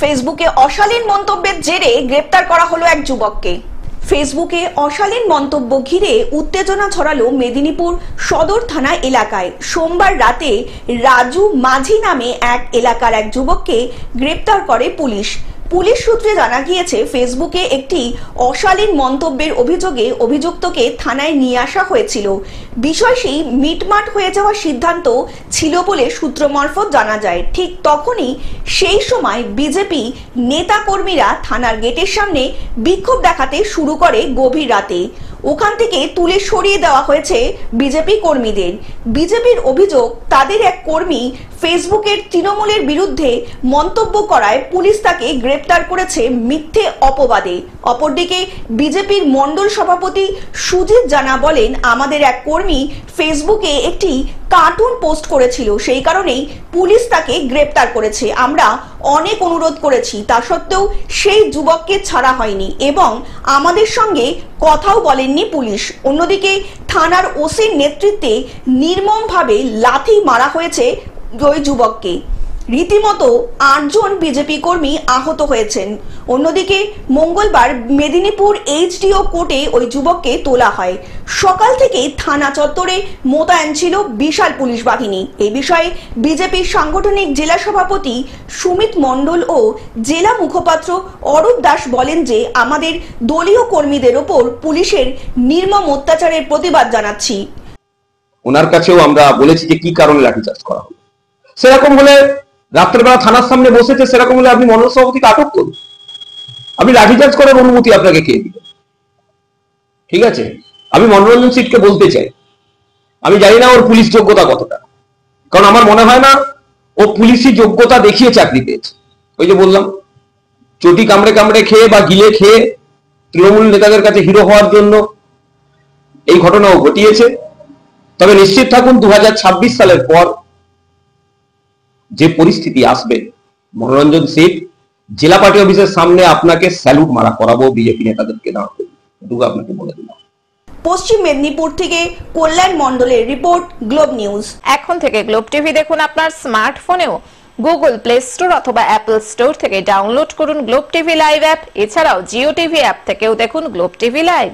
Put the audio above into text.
ফেসবুকে অশালীন মন্তব্যের জেরে গ্রেপ্তার করা হলো এক যুবককে। ফেসবুকে অশালীন মন্তব্য ঘিরে উত্তেজনা ছড়ালো মেদিনীপুর সদর থানা এলাকায়। সোমবার রাতে রাজু মাঝি নামে এক এলাকার এক যুবককে গ্রেপ্তার করে পুলিশ। পুলিশ সূত্রে জানা গিয়েছে, ফেসবুকে একটি অশালীন মন্তব্যের অভিযোগে অভিযুক্তকে থানায় নিয়ে আসা হয়েছিল। বিষয়টি মিটমাট হয়ে যাওয়ার সিদ্ধান্ত ছিল বলে সূত্র মারফত জানা যায়। ঠিক তখনই সেই সময় বিজেপি নেতা কর্মীরা থানার গেটের সামনে বিক্ষোভ দেখাতে শুরু করে গভীর রাতে। ওখান থেকে তুলে সরিয়ে দেওয়া হয়েছে বিজেপি কর্মীদের। বিজেপির অভিযোগ, তাদের এক কর্মী ফেসবুকের তৃণমূলের বিরুদ্ধে মন্তব্য করায় পুলিশ তাকে গ্রেপ্তার করেছে মিথ্যে অপবাদে। অপরদিকে বিজেপির মণ্ডল সভাপতি সুজিত জানা বলেন, আমাদের এক কর্মী ফেসবুকে একটি কার্টুন পোস্ট করেছিল, সেই কারণেই পুলিশ তাকে গ্রেপ্তার করেছে। আমরা অনেক অনুরোধ করেছি, তা সত্ত্বেও সেই যুবককে ছাড়া হয়নি এবং আমাদের সঙ্গে কথাও বলেননি পুলিশ। অন্যদিকে থানার ওসির নেতৃত্বে নির্মমভাবে লাথি মারা হয়েছে ওই যুবককে। রীতিমতো 8 জন বিজেপি কর্মী আহত হয়েছেন। অন্যদিকে মঙ্গলবার মেদিনীপুর এইচডিও কোর্টে ওই যুবককে তোলা হয়। সকাল থেকে থানা চত্বরে মোতায়েন ছিল বিশাল পুলিশ বাহিনী। এই বিষয়ে বিজেপির সাংগঠনিক জেলা সভাপতি সুমিত মণ্ডল ও জেলা মুখপাত্র অরূপ দাস বলেন যে, আমাদের দলীয় কর্মীদের ওপর পুলিশের নির্মম অত্যাচারের প্রতিবাদ জানাচ্ছি। ওনার কাছেও আমরা বলেছি যে কি কারণে লাঠিচার্জ করা হলো। সেরকম হলে রাত্রেবেলা থানার সামনে বসেছে, সেরকম হলে আপনি মণ্ডল সভাপতিকে আটক করুন। আপনি লাঠিচার্জ করার অনুমতি আপনাকে কে দিবেন? ঠিক আছে, আমি মনোরঞ্জন সিটকে বলতে চাই, আমি জানি না ওর পুলিশ যোগ্যতা কতটা, কারণ আমার মনে হয় না ও পুলিশি যোগ্যতা দেখিয়ে চাকরি পেয়েছে। ওই যে বললাম, চটি কামড়ে কামড়ে খেয়ে বা গিলে খেয়ে তৃণমূল নেতাদের কাছে হিরো হওয়ার জন্য এই ঘটনাও ঘটিয়েছে। তবে নিশ্চিত থাকুন, 2026 সালের পর যে পরিস্থিতি আসবে, মনোরঞ্জন সিট জেলা পার্টি অফিসের সামনে আপনাকে স্যালুট মারা করাবো বিজেপি নেতাদেরকে দাঁড় করে, এটুকু আপনাকে বলে দিলাম। পশ্চিম মেদিনীপুর থেকে কল্যাণ মণ্ডলের রিপোর্ট, গ্লোব নিউজ। এখন থেকে গ্লোব টিভি দেখুন আপনার স্মার্টফোনেও। গুগল প্লে স্টোর অথবা অ্যাপল স্টোর থেকে ডাউনলোড করুন গ্লোব টিভি লাইভ অ্যাপ। এছাড়াও জিও টিভি অ্যাপ থেকেও দেখুন গ্লোব টিভি লাইভ।